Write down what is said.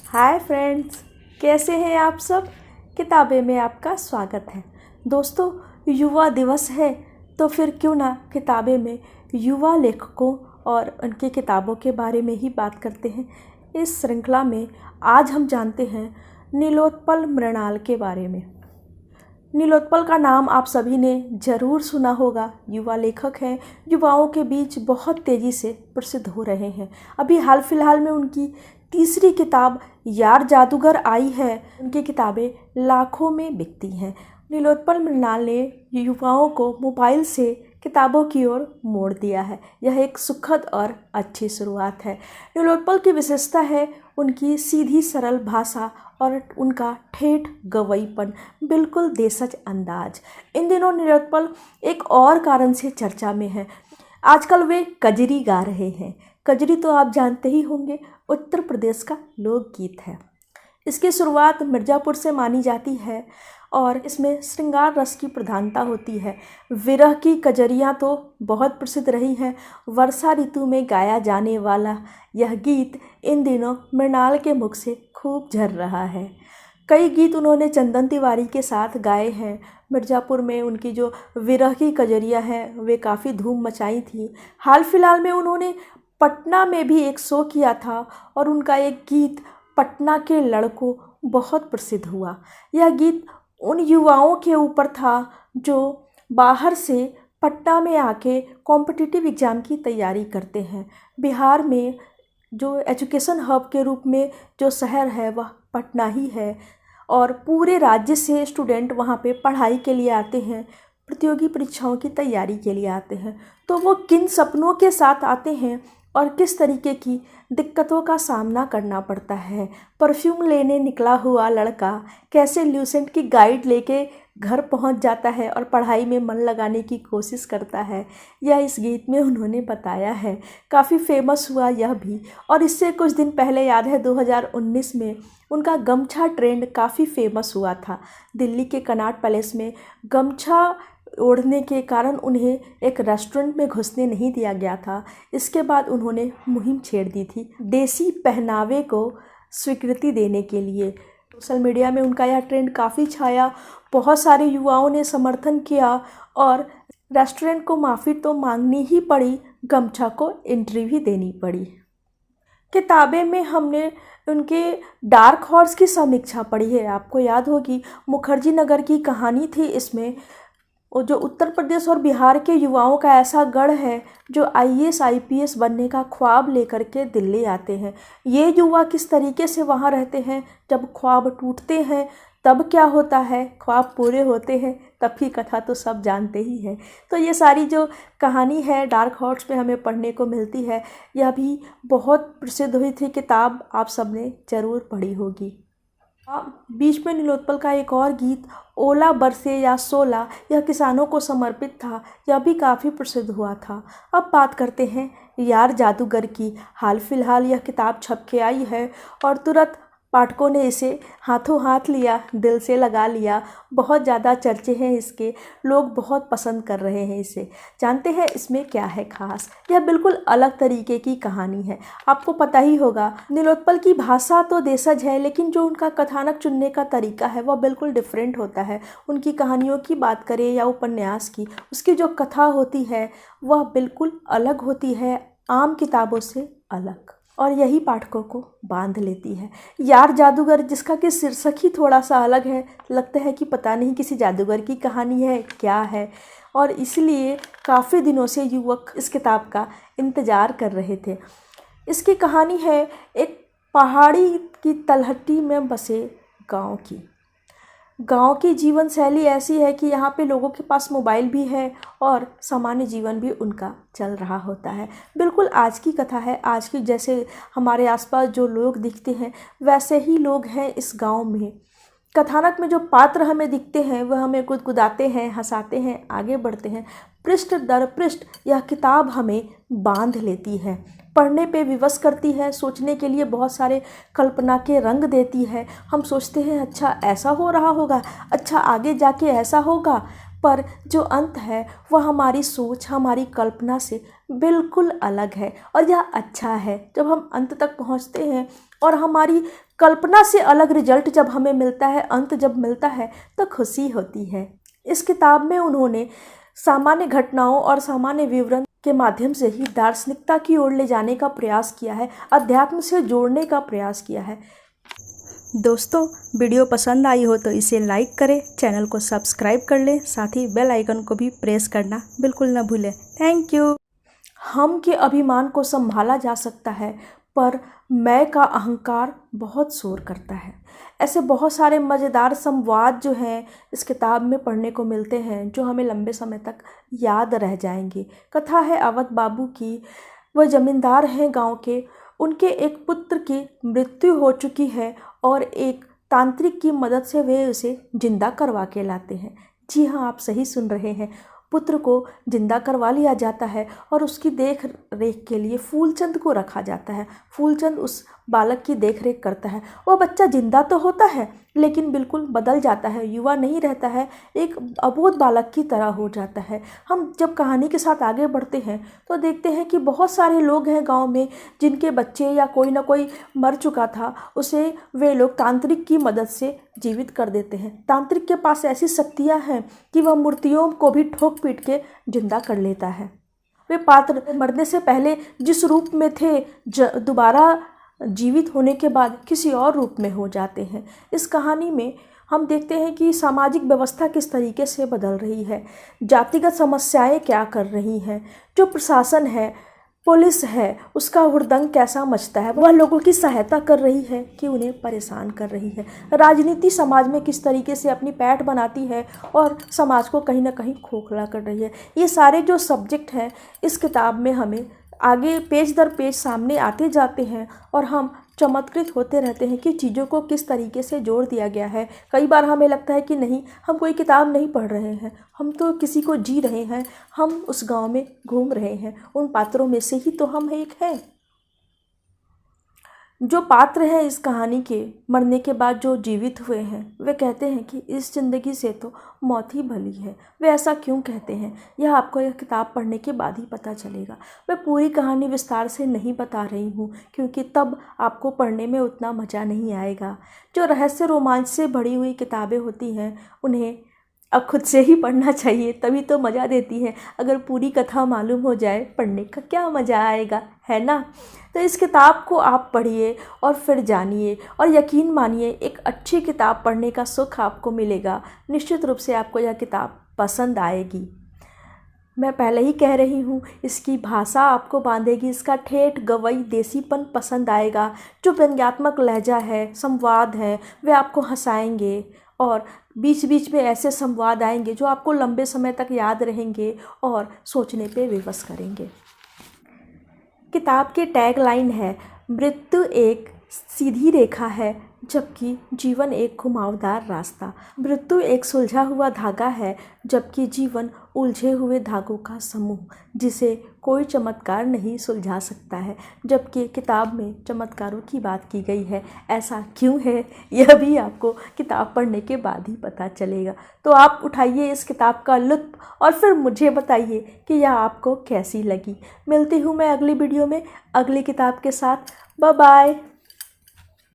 Hi friends, कैसे हैं आप सब। किताबें में आपका स्वागत है। दोस्तों, युवा दिवस है तो फिर क्यों ना किताबें में युवा लेखकों और उनकी किताबों के बारे में ही बात करते हैं। इस श्रृंखला में आज हम जानते हैं नीलोत्पल मृणाल के बारे में। नीलोत्पल का नाम आप सभी ने ज़रूर सुना होगा। युवा लेखक हैं, युवाओं के बीच बहुत तेज़ी से प्रसिद्ध हो रहे हैं। अभी हाल फिलहाल में उनकी तीसरी किताब यार जादूगर आई है। उनकी किताबें लाखों में बिकती हैं। नीलोत्पल मृणाल ने युवाओं को मोबाइल से किताबों की ओर मोड़ दिया है। यह एक सुखद और अच्छी शुरुआत है। नीलोत्पल की विशेषता है उनकी सीधी सरल भाषा और उनका ठेठ गवईपन, बिल्कुल देशज अंदाज। इन दिनों नीलोत्पल एक और कारण से चर्चा में है। आजकल वे कजरी गा रहे हैं। कजरी तो आप जानते ही होंगे, उत्तर प्रदेश का लोकगीत है। इसकी शुरुआत मिर्ज़ापुर से मानी जाती है और इसमें श्रृंगार रस की प्रधानता होती है। विरह की कजरियाँ तो बहुत प्रसिद्ध रही हैं। वर्षा ऋतु में गाया जाने वाला यह गीत इन दिनों मृणाल के मुख से खूब झर रहा है। कई गीत उन्होंने चंदन तिवारी के साथ गाए हैं। मिर्ज़ापुर में उनकी जो विरह की कजरियाँ हैं वे काफ़ी धूम मचाई थी। हाल फिलहाल में उन्होंने पटना में भी एक शो किया था और उनका एक गीत पटना के लड़कों बहुत प्रसिद्ध हुआ। यह गीत उन युवाओं के ऊपर था जो बाहर से पटना में आके कॉम्पिटिटिव एग्ज़ाम की तैयारी करते हैं। बिहार में जो एजुकेशन हब के रूप में जो शहर है वह पटना ही है और पूरे राज्य से स्टूडेंट वहाँ पे पढ़ाई के लिए आते हैं, प्रतियोगी परीक्षाओं की तैयारी के लिए आते हैं। तो वो किन सपनों के साथ आते हैं और किस तरीके की दिक्कतों का सामना करना पड़ता है। परफ्यूम लेने निकला हुआ लड़का कैसे ल्यूसेंट की गाइड लेके घर पहुंच जाता है और पढ़ाई में मन लगाने की कोशिश करता है, यह इस गीत में उन्होंने बताया है। काफ़ी फेमस हुआ यह भी। और इससे कुछ दिन पहले याद है 2019 में उनका गमछा ट्रेंड काफ़ी फेमस हुआ था। दिल्ली के कनॉट पैलेस में गमछा ओढ़ने के कारण उन्हें एक रेस्टोरेंट में घुसने नहीं दिया गया था। इसके बाद उन्होंने मुहिम छेड़ दी थी देसी पहनावे को स्वीकृति देने के लिए। सोशल मीडिया में उनका यह ट्रेंड काफ़ी छाया। बहुत सारे युवाओं ने समर्थन किया और रेस्टोरेंट को माफ़ी तो मांगनी ही पड़ी, गमछा को एंट्री भी देनी पड़ी। किताबें में हमने उनके डार्क हॉर्स की समीक्षा पढ़ी है। आपको याद होगी, मुखर्जी नगर की कहानी थी इसमें। और जो उत्तर प्रदेश और बिहार के युवाओं का ऐसा गढ़ है जो आईएएस आईपीएस बनने का ख्वाब लेकर के दिल्ली आते हैं। ये युवा किस तरीके से वहाँ रहते हैं, जब ख्वाब टूटते हैं तब क्या होता है, ख्वाब पूरे होते हैं तब की कथा तो सब जानते ही हैं। तो ये सारी जो कहानी है डार्क हॉर्स में हमें पढ़ने को मिलती है। यह भी बहुत प्रसिद्ध हुई थी किताब, आप सबने ज़रूर पढ़ी होगी। बीच में नीलोत्पल का एक और गीत ओला बरसे या सोला, यह किसानों को समर्पित था। यह भी काफ़ी प्रसिद्ध हुआ था। अब बात करते हैं यार जादूगर की। हाल फिलहाल यह किताब छप के आई है और तुरंत पाठकों ने इसे हाथों हाथ लिया, दिल से लगा लिया। बहुत ज़्यादा चर्चे हैं इसके, लोग बहुत पसंद कर रहे हैं इसे। जानते हैं इसमें क्या है खास। यह बिल्कुल अलग तरीके की कहानी है। आपको पता ही होगा नीलोत्पल की भाषा तो देशज है, लेकिन जो उनका कथानक चुनने का तरीका है वह बिल्कुल डिफरेंट होता है। उनकी कहानियों की बात करें या उपन्यास की, उसकी जो कथा होती है वह बिल्कुल अलग होती है, आम किताबों से अलग, और यही पाठकों को बांध लेती है। यार जादूगर, जिसका कि शीर्षक ही थोड़ा सा अलग है, लगता है कि पता नहीं किसी जादूगर की कहानी है क्या है, और इसलिए काफ़ी दिनों से युवक इस किताब का इंतज़ार कर रहे थे। इसकी कहानी है एक पहाड़ी की तलहटी में बसे गांव की जीवन शैली ऐसी है कि यहाँ पे लोगों के पास मोबाइल भी है और सामान्य जीवन भी उनका चल रहा होता है। बिल्कुल आज की कथा है। आज की जैसे हमारे आसपास जो लोग दिखते हैं वैसे ही लोग हैं इस गांव में। कथानक में जो पात्र हमें दिखते हैं वह हमें गुदगुदाते हैं, हंसाते हैं, आगे बढ़ते हैं। पृष्ठ दर पृष्ठ यह किताब हमें बांध लेती है, पढ़ने पे विवश करती है, सोचने के लिए बहुत सारे कल्पना के रंग देती है। हम सोचते हैं अच्छा ऐसा हो रहा होगा, अच्छा आगे जाके ऐसा होगा, पर जो अंत है वह हमारी सोच, हमारी कल्पना से बिल्कुल अलग है और यह अच्छा है। जब हम अंत तक पहुंचते हैं और हमारी कल्पना से अलग रिजल्ट जब हमें मिलता है, अंत जब मिलता है, तो खुशी होती है। इस किताब में उन्होंने सामान्य घटनाओं और सामान्य विवरण के माध्यम से ही दार्शनिकता की ओर ले जाने का प्रयास किया है, अध्यात्म से जोड़ने का प्रयास किया है। दोस्तों, वीडियो पसंद आई हो तो इसे लाइक करें, चैनल को सब्सक्राइब कर लें, साथ ही बेल आइकन को भी प्रेस करना बिल्कुल ना भूलें। Thank you. हम के अभिमान को संभाला जा सकता है, पर मैं का अहंकार बहुत शोर करता है। ऐसे बहुत सारे मज़ेदार संवाद जो हैं इस किताब में पढ़ने को मिलते हैं, जो हमें लंबे समय तक याद रह जाएंगे। कथा है अवध बाबू की। वह ज़मींदार हैं गांव के। उनके एक पुत्र की मृत्यु हो चुकी है और एक तांत्रिक की मदद से वे उसे जिंदा करवा के लाते हैं। जी हाँ, आप सही सुन रहे हैं, पुत्र को जिंदा करवा लिया जाता है और उसकी देख रेख के लिए फूलचंद को रखा जाता है। फूलचंद उस बालक की देख रेख करता है। वह बच्चा जिंदा तो होता है, लेकिन बिल्कुल बदल जाता है, युवा नहीं रहता है, एक अबोध बालक की तरह हो जाता है। हम जब कहानी के साथ आगे बढ़ते हैं तो देखते हैं कि बहुत सारे लोग हैं गांव में जिनके बच्चे या कोई ना कोई मर चुका था, उसे वे लोग तांत्रिक की मदद से जीवित कर देते हैं। तांत्रिक के पास ऐसी शक्तियाँ हैं कि वह मूर्तियों को भी ठोक पीट के जिंदा कर लेता है। वे पात्र मरने से पहले जिस रूप में थे, दोबारा जीवित होने के बाद किसी और रूप में हो जाते हैं। इस कहानी में हम देखते हैं कि सामाजिक व्यवस्था किस तरीके से बदल रही है, जातिगत समस्याएं क्या कर रही हैं, जो प्रशासन है, पुलिस है, उसका हुड़दंग कैसा मचता है, वह लोगों की सहायता कर रही है कि उन्हें परेशान कर रही है। राजनीति समाज में किस तरीके से अपनी पैठ बनाती है और समाज को कहीं ना कहीं खोखला कर रही है। ये सारे जो सब्जेक्ट हैं इस किताब में हमें आगे पेज दर पेज सामने आते जाते हैं और हम चमत्कृत होते रहते हैं कि चीज़ों को किस तरीके से जोड़ दिया गया है। कई बार हमें लगता है कि नहीं, हम कोई किताब नहीं पढ़ रहे हैं, हम तो किसी को जी रहे हैं, हम उस गांव में घूम रहे हैं, उन पात्रों में से ही तो हम एक हैं। जो पात्र हैं इस कहानी के, मरने के बाद जो जीवित हुए हैं, वे कहते हैं कि इस ज़िंदगी से तो मौत ही भली है। वे ऐसा क्यों कहते हैं, यह आपको यह किताब पढ़ने के बाद ही पता चलेगा। मैं पूरी कहानी विस्तार से नहीं बता रही हूँ, क्योंकि तब आपको पढ़ने में उतना मज़ा नहीं आएगा। जो रहस्य रोमांच से भरी हुई किताबें होती हैं, उन्हें अब खुद से ही पढ़ना चाहिए, तभी तो मज़ा देती है। अगर पूरी कथा मालूम हो जाए, पढ़ने का क्या मज़ा आएगा, है ना। तो इस किताब को आप पढ़िए और फिर जानिए, और यकीन मानिए एक अच्छी किताब पढ़ने का सुख आपको मिलेगा। निश्चित रूप से आपको यह किताब पसंद आएगी। मैं पहले ही कह रही हूँ, इसकी भाषा आपको बांधेगी, इसका ठेठ गवई देसीपन पसंद आएगा। जो व्यंग्यात्मक लहजा है, संवाद है, वे आपको हंसाएंगे और बीच बीच में ऐसे संवाद आएंगे जो आपको लंबे समय तक याद रहेंगे और सोचने पे विवश करेंगे। किताब के टैग लाइन है, मृत्यु एक सीधी रेखा है जबकि जीवन एक घुमावदार रास्ता। मृत्यु एक सुलझा हुआ धागा है जबकि जीवन उलझे हुए धागों का समूह, जिसे कोई चमत्कार नहीं सुलझा सकता है। जबकि किताब में चमत्कारों की बात की गई है। ऐसा क्यों है, यह भी आपको किताब पढ़ने के बाद ही पता चलेगा। तो आप उठाइए इस किताब का लुत्फ़ और फिर मुझे बताइए कि यह आपको कैसी लगी। मिलती हूँ मैं अगली वीडियो में अगली किताब के साथ। Bye bye.